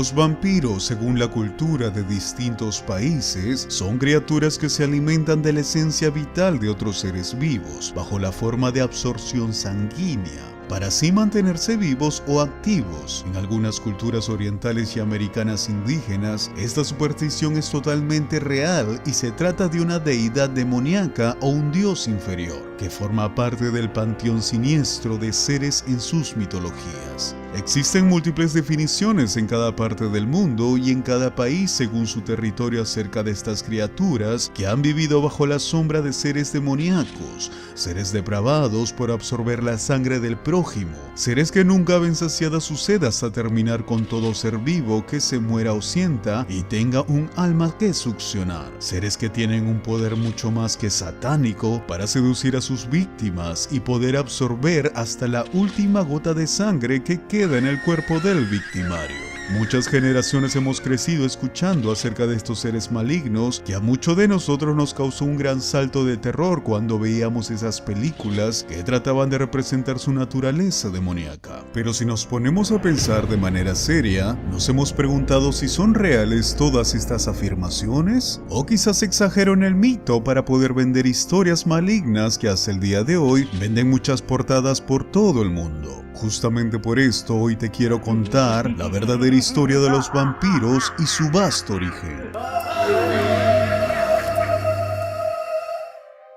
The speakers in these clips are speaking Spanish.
Los vampiros, según la cultura de distintos países, son criaturas que se alimentan de la esencia vital de otros seres vivos, bajo la forma de absorción sanguínea, para así mantenerse vivos o activos. En algunas culturas orientales y americanas indígenas, esta superstición es totalmente real y se trata de una deidad demoníaca o un dios inferior, que forma parte del panteón siniestro de seres en sus mitologías. Existen múltiples definiciones en cada parte del mundo y en cada país según su territorio acerca de estas criaturas que han vivido bajo la sombra de seres demoníacos, seres depravados por absorber la sangre del prójimo, seres que nunca ven saciada su sed hasta terminar con todo ser vivo que se muera o sienta y tenga un alma que succionar, seres que tienen un poder mucho más que satánico para seducir a sus víctimas y poder absorber hasta la última gota de sangre que queda en el cuerpo del victimario. Muchas generaciones hemos crecido escuchando acerca de estos seres malignos que a muchos de nosotros nos causó un gran salto de terror cuando veíamos esas películas que trataban de representar su naturaleza demoníaca. Pero si nos ponemos a pensar de manera seria, nos hemos preguntado si son reales todas estas afirmaciones o quizás exageran el mito para poder vender historias malignas que hasta el día de hoy venden muchas portadas por todo el mundo. Justamente por esto hoy te quiero contar la verdadera historia de los vampiros y su vasto origen.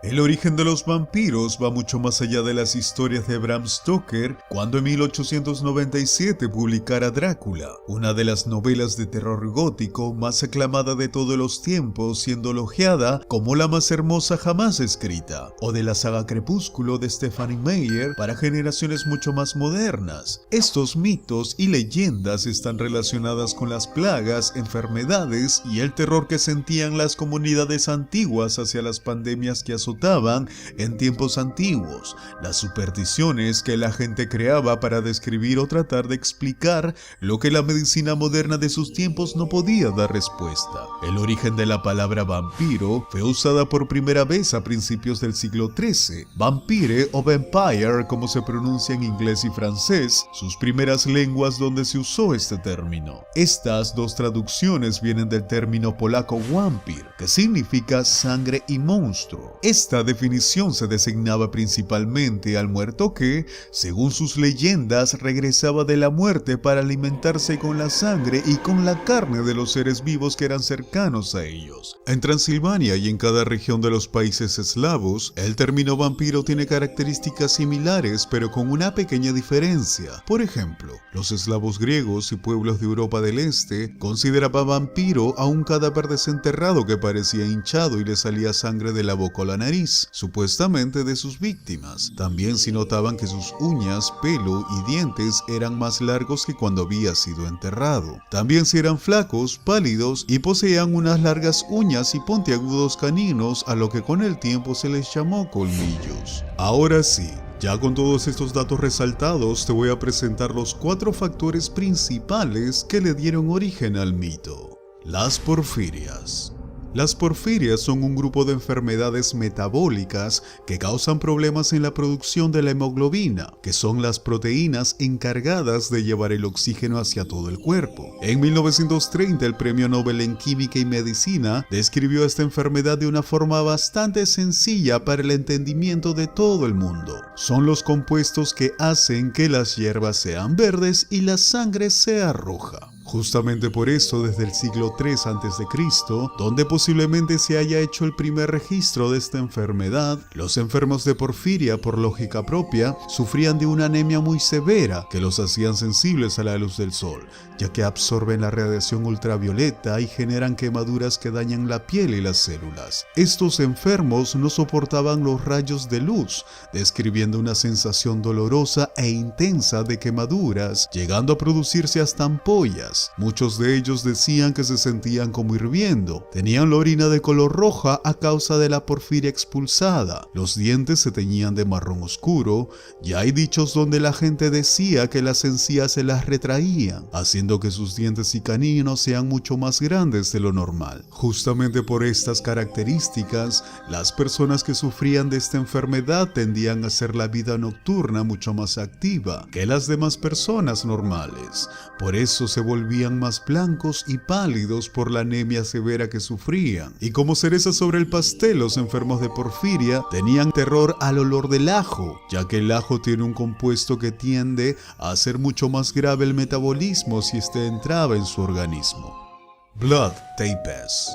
El origen de los vampiros va mucho más allá de las historias de Bram Stoker cuando en 1897 publicara Drácula, una de las novelas de terror gótico más aclamada de todos los tiempos, siendo elogiada como la más hermosa jamás escrita, o de la saga Crepúsculo de Stephenie Meyer para generaciones mucho más modernas. Estos mitos y leyendas están relacionadas con las plagas, enfermedades y el terror que sentían las comunidades antiguas hacia las pandemias que azotaban en tiempos antiguos, las supersticiones que la gente creaba para describir o tratar de explicar lo que la medicina moderna de sus tiempos no podía dar respuesta. El origen de la palabra vampiro fue usada por primera vez a principios del siglo XIII. Vampire o vampire, como se pronuncia en inglés y francés, sus primeras lenguas donde se usó este término. Estas dos traducciones vienen del término polaco wampir, que significa sangre y monstruo. Esta definición se designaba principalmente al muerto que, según sus leyendas, regresaba de la muerte para alimentarse con la sangre y con la carne de los seres vivos que eran cercanos a ellos. En Transilvania y en cada región de los países eslavos, el término vampiro tiene características similares, pero con una pequeña diferencia. Por ejemplo, los eslavos griegos y pueblos de Europa del Este consideraban vampiro a un cadáver desenterrado que parecía hinchado y le salía sangre de la boca o la nariz, supuestamente de sus víctimas. También si notaban que sus uñas, pelo y dientes eran más largos que cuando había sido enterrado. También si eran flacos, pálidos y poseían unas largas uñas y puntiagudos caninos, a lo que con el tiempo se les llamó colmillos. Ahora sí, ya con todos estos datos resaltados, te voy a presentar los 4 factores principales que le dieron origen al mito. Las porfirias. Las porfirias son un grupo de enfermedades metabólicas que causan problemas en la producción de la hemoglobina, que son las proteínas encargadas de llevar el oxígeno hacia todo el cuerpo. En 1930, el Premio Nobel en Química y Medicina describió esta enfermedad de una forma bastante sencilla para el entendimiento de todo el mundo. Son los compuestos que hacen que las hierbas sean verdes y la sangre sea roja. Justamente por eso, desde el siglo III a.C., donde posiblemente se haya hecho el primer registro de esta enfermedad, los enfermos de porfiria, por lógica propia, sufrían de una anemia muy severa que los hacían sensibles a la luz del sol, ya que absorben la radiación ultravioleta y generan quemaduras que dañan la piel y las células. Estos enfermos no soportaban los rayos de luz, describiendo una sensación dolorosa e intensa de quemaduras, llegando a producirse hasta ampollas. Muchos de ellos decían que se sentían como hirviendo, tenían la orina de color roja a causa de la porfiria expulsada, los dientes se teñían de marrón oscuro, y hay dichos donde la gente decía que las encías se las retraían, haciendo que sus dientes y caninos sean mucho más grandes de lo normal. Justamente por estas características, las personas que sufrían de esta enfermedad tendían a hacer la vida nocturna mucho más activa que las demás personas normales. Por eso se volvía volvían más blancos y pálidos por la anemia severa que sufrían. Y como cereza sobre el pastel, los enfermos de porfiria tenían terror al olor del ajo, ya que el ajo tiene un compuesto que tiende a hacer mucho más grave el metabolismo si este entraba en su organismo. Vlad Tepes.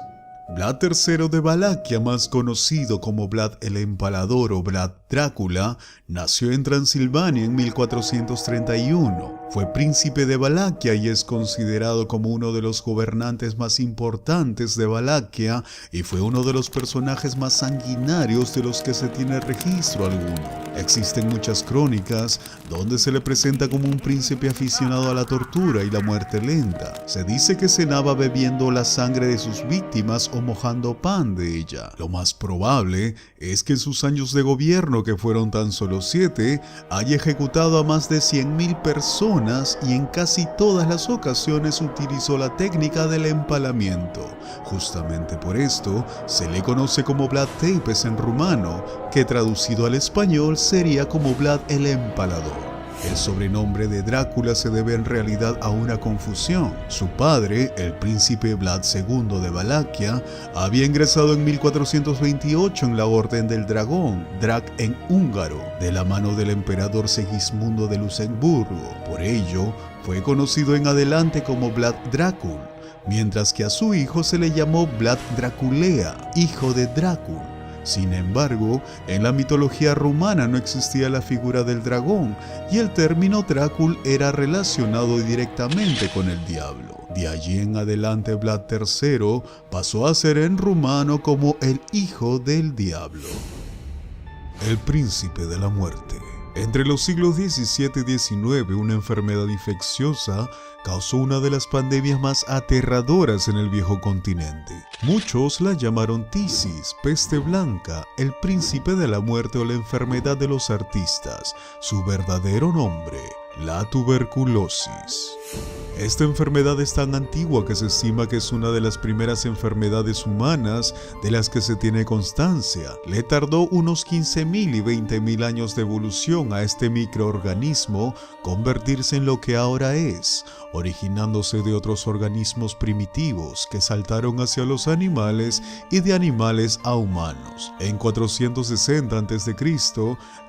Vlad III de Valaquia, más conocido como Vlad el Empalador o Vlad Drácula, nació en Transilvania en 1431. Fue príncipe de Valaquia y es considerado como uno de los gobernantes más importantes de Valaquia y fue uno de los personajes más sanguinarios de los que se tiene registro alguno. Existen muchas crónicas donde se le presenta como un príncipe aficionado a la tortura y la muerte lenta. Se dice que cenaba bebiendo la sangre de sus víctimas o mojando pan de ella. Lo más probable es que en sus años de gobierno, que fueron tan solo 7, haya ejecutado a más de 100,000 personas y en casi todas las ocasiones utilizó la técnica del empalamiento. Justamente por esto se le conoce como Vlad Tepes en rumano, que traducido al español sería como Vlad el Empalador. El sobrenombre de Drácula se debe en realidad a una confusión. Su padre, el príncipe Vlad II de Valaquia, había ingresado en 1428 en la Orden del Dragón, Drac en húngaro, de la mano del emperador Segismundo de Luxemburgo. Por ello, fue conocido en adelante como Vlad Drácul, mientras que a su hijo se le llamó Vlad Draculea, hijo de Drácul. Sin embargo, en la mitología rumana no existía la figura del dragón y el término Drácul era relacionado directamente con el diablo. De allí en adelante Vlad III pasó a ser en rumano como el hijo del diablo. El príncipe de la muerte. Entre los siglos XVII y XIX, una enfermedad infecciosa causó una de las pandemias más aterradoras en el viejo continente. Muchos la llamaron tisis, peste blanca, el príncipe de la muerte o la enfermedad de los artistas. Su verdadero nombre, la tuberculosis. Esta enfermedad es tan antigua que se estima que es una de las primeras enfermedades humanas de las que se tiene constancia. Le tardó unos 15,000 y 20,000 años de evolución a este microorganismo convertirse en lo que ahora es, originándose de otros organismos primitivos que saltaron hacia los animales y de animales a humanos. En 460 a.C.,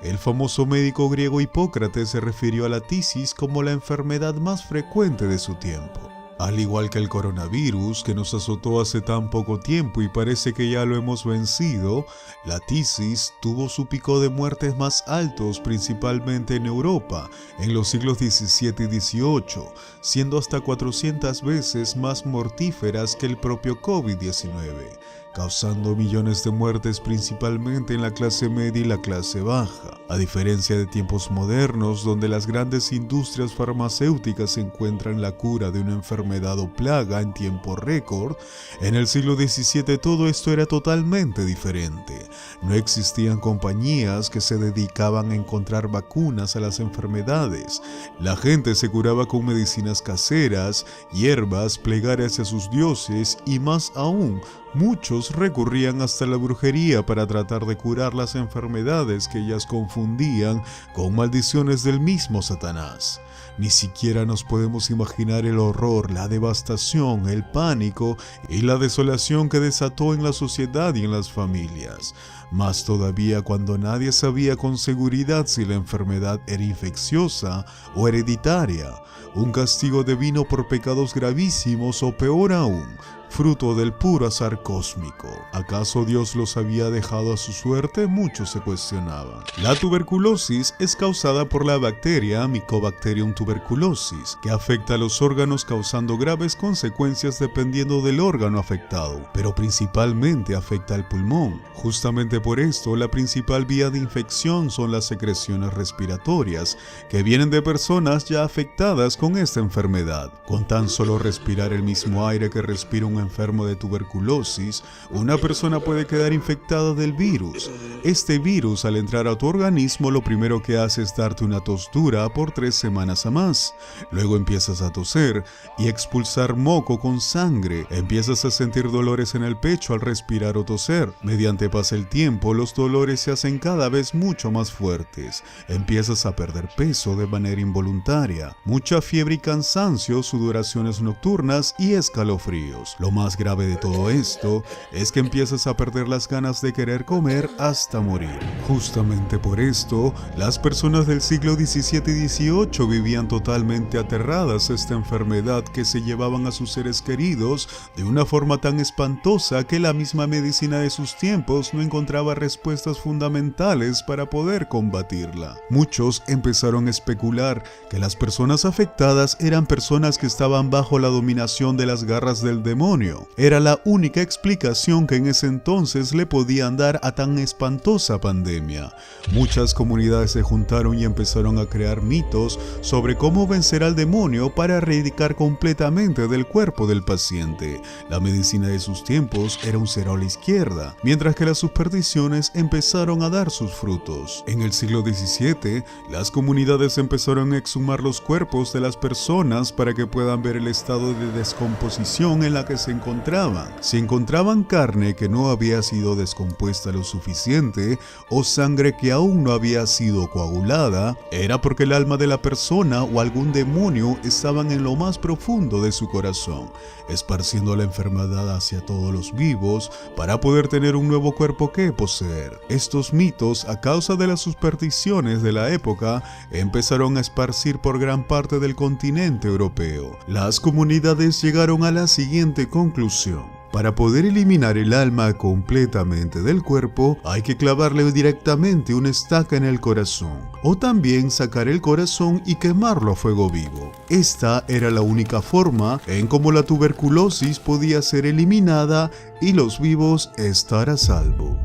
el famoso médico griego Hipócrates se refirió a la tisis como la enfermedad más frecuente de su tiempo. Al igual que el coronavirus que nos azotó hace tan poco tiempo y parece que ya lo hemos vencido, la tisis tuvo su pico de muertes más altos principalmente en Europa en los siglos XVII y XVIII, siendo hasta 400 veces más mortíferas que el propio COVID-19, causando millones de muertes principalmente en la clase media y la clase baja. A diferencia de tiempos modernos, donde las grandes industrias farmacéuticas encuentran la cura de una enfermedad o plaga en tiempo récord, en el siglo XVII todo esto era totalmente diferente. No existían compañías que se dedicaban a encontrar vacunas a las enfermedades. La gente se curaba con medicinas caseras, hierbas, plegarias a sus dioses y más aún, muchos recurrían hasta la brujería para tratar de curar las enfermedades que ellas confundían con maldiciones del mismo Satanás. Ni siquiera nos podemos imaginar el horror, la devastación, el pánico y la desolación que desató en la sociedad y en las familias. Más todavía cuando nadie sabía con seguridad si la enfermedad era infecciosa o hereditaria, un castigo divino por pecados gravísimos o peor aún, fruto del puro azar cósmico. ¿Acaso Dios los había dejado a su suerte? Muchos se cuestionaban. La tuberculosis es causada por la bacteria Mycobacterium tuberculosis, que afecta a los órganos causando graves consecuencias dependiendo del órgano afectado, pero principalmente afecta al pulmón. Justamente por esto, la principal vía de infección son las secreciones respiratorias, que vienen de personas ya afectadas con esta enfermedad. Con tan solo respirar el mismo aire que respira un enfermo de tuberculosis, una persona puede quedar infectada del virus. Este virus, al entrar a tu organismo, lo primero que hace es darte una tos dura por 3 semanas a más. Luego empiezas a toser y expulsar moco con sangre. Empiezas a sentir dolores en el pecho al respirar o toser. Mediante pasa el tiempo, los dolores se hacen cada vez mucho más fuertes. Empiezas a perder peso de manera involuntaria. Mucha fiebre y cansancio, sudoraciones nocturnas y escalofríos. Lo más grave de todo esto es que empiezas a perder las ganas de querer comer hasta morir. Justamente por esto, las personas del siglo XVII y XVIII vivían totalmente aterradas a esta enfermedad que se llevaban a sus seres queridos de una forma tan espantosa que la misma medicina de sus tiempos no encontraba respuestas fundamentales para poder combatirla. Muchos empezaron a especular que las personas afectadas eran personas que estaban bajo la dominación de las garras del demonio. Era la única explicación que en ese entonces le podían dar a tan espantosa pandemia. Muchas comunidades se juntaron y empezaron a crear mitos sobre cómo vencer al demonio para erradicar completamente del cuerpo del paciente. La medicina de sus tiempos era un cero a la izquierda, mientras que las supersticiones empezaron a dar sus frutos. En el siglo XVII, las comunidades empezaron a exhumar los cuerpos de las personas para que puedan ver el estado de descomposición en la que se encontraban. Si encontraban carne que no había sido descompuesta lo suficiente o sangre que aún no había sido coagulada, era porque el alma de la persona o algún demonio estaban en lo más profundo de su corazón, esparciendo la enfermedad hacia todos los vivos para poder tener un nuevo cuerpo que poseer. Estos mitos, a causa de las supersticiones de la época, empezaron a esparcir por gran parte del continente europeo. Las comunidades llegaron a la siguiente conclusión: para poder eliminar el alma completamente del cuerpo, hay que clavarle directamente una estaca en el corazón, o también sacar el corazón y quemarlo a fuego vivo. Esta era la única forma en cómo la tuberculosis podía ser eliminada y los vivos estar a salvo.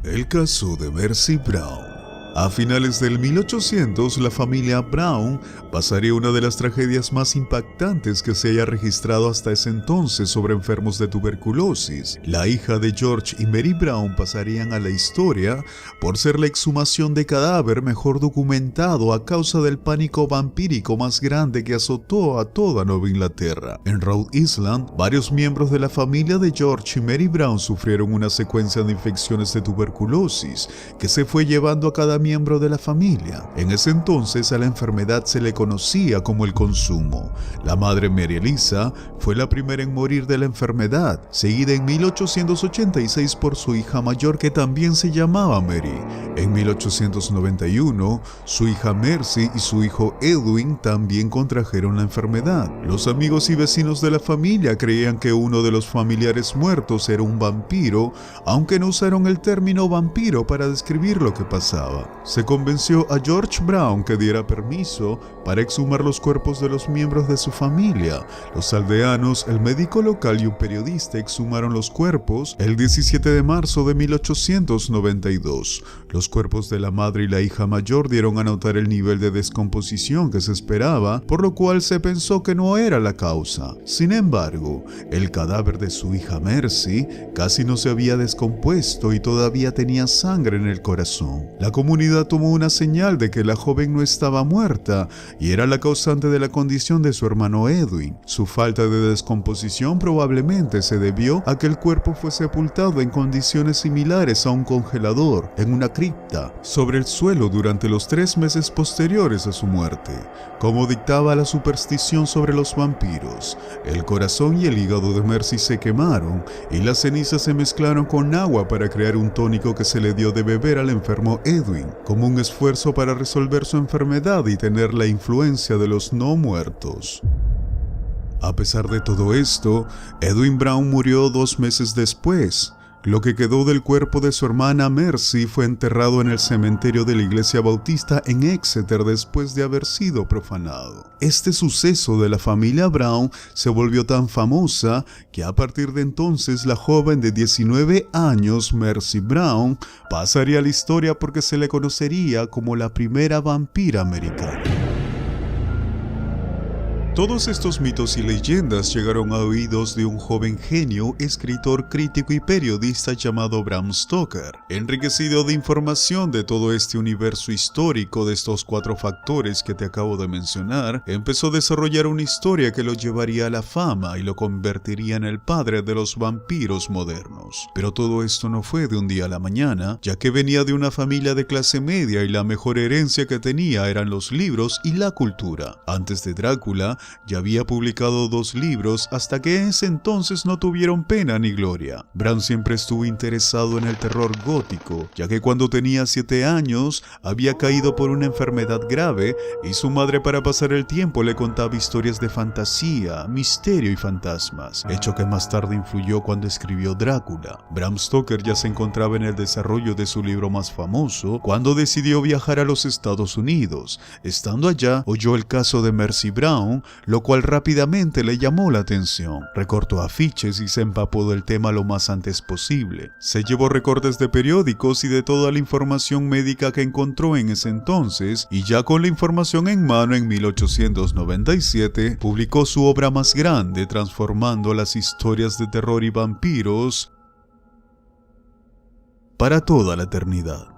El caso de Mercy Brown. A finales del 1800, la familia Brown pasaría una de las tragedias más impactantes que se haya registrado hasta ese entonces sobre enfermos de tuberculosis. La hija de George y Mary Brown pasarían a la historia por ser la exhumación de cadáver mejor documentado a causa del pánico vampírico más grande que azotó a toda Nueva Inglaterra. En Rhode Island, varios miembros de la familia de George y Mary Brown sufrieron una secuencia de infecciones de tuberculosis que se fue llevando a cada miembro de la familia. En ese entonces a la enfermedad se le conocía como el consumo. La madre Mary Eliza fue la primera en morir de la enfermedad, seguida en 1886 por su hija mayor que también se llamaba Mary. En 1891, su hija Mercy y su hijo Edwin también contrajeron la enfermedad. Los amigos y vecinos de la familia creían que uno de los familiares muertos era un vampiro, aunque no usaron el término vampiro para describir lo que pasaba. Se convenció a George Brown que diera permiso para exhumar los cuerpos de los miembros de su familia. Los aldeanos, el médico local y un periodista exhumaron los cuerpos el 17 de marzo de 1892. Los cuerpos de la madre y la hija mayor dieron a notar el nivel de descomposición que se esperaba, por lo cual se pensó que no era la causa. Sin embargo, el cadáver de su hija Mercy casi no se había descompuesto y todavía tenía sangre en el corazón. La comunidad tomó una señal de que la joven no estaba muerta y era la causante de la condición de su hermano Edwin. Su falta de descomposición probablemente se debió a que el cuerpo fue sepultado en condiciones similares a un congelador, en una cripta, sobre el suelo durante los 3 meses posteriores a su muerte. Como dictaba la superstición sobre los vampiros, el corazón y el hígado de Mercy se quemaron y las cenizas se mezclaron con agua para crear un tónico que se le dio de beber al enfermo Edwin, como un esfuerzo para resolver su enfermedad y tener la influencia de los no muertos. A pesar de todo esto, Edwin Brown murió 2 meses después. Lo que quedó del cuerpo de su hermana Mercy fue enterrado en el cementerio de la iglesia bautista en Exeter después de haber sido profanado. Este suceso de la familia Brown se volvió tan famosa que a partir de entonces la joven de 19 años, Mercy Brown, pasaría a la historia porque se le conocería como la primera vampira americana. Todos estos mitos y leyendas llegaron a oídos de un joven genio, escritor, crítico y periodista llamado Bram Stoker. Enriquecido de información de todo este universo histórico de estos 4 factores que te acabo de mencionar, empezó a desarrollar una historia que lo llevaría a la fama y lo convertiría en el padre de los vampiros modernos. Pero todo esto no fue de un día a la mañana, ya que venía de una familia de clase media y la mejor herencia que tenía eran los libros y la cultura. Antes de Drácula, ya había publicado 2 libros hasta que en ese entonces no tuvieron pena ni gloria. Bram siempre estuvo interesado en el terror gótico, ya que cuando tenía 7 años había caído por una enfermedad grave y su madre para pasar el tiempo le contaba historias de fantasía, misterio y fantasmas, hecho que más tarde influyó cuando escribió Drácula. Bram Stoker ya se encontraba en el desarrollo de su libro más famoso cuando decidió viajar a los Estados Unidos. Estando allá, oyó el caso de Mercy Brown, lo cual rápidamente le llamó la atención. Recortó afiches y se empapó del tema lo más antes posible. Se llevó recortes de periódicos y de toda la información médica que encontró en ese entonces, y ya con la información en mano en 1897, publicó su obra más grande, transformando las historias de terror y vampiros para toda la eternidad.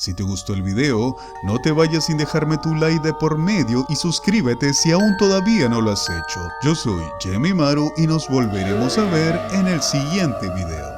Si te gustó el video, no te vayas sin dejarme tu like de por medio y suscríbete si aún todavía no lo has hecho. Yo soy Jemmy Maru y nos volveremos a ver en el siguiente video.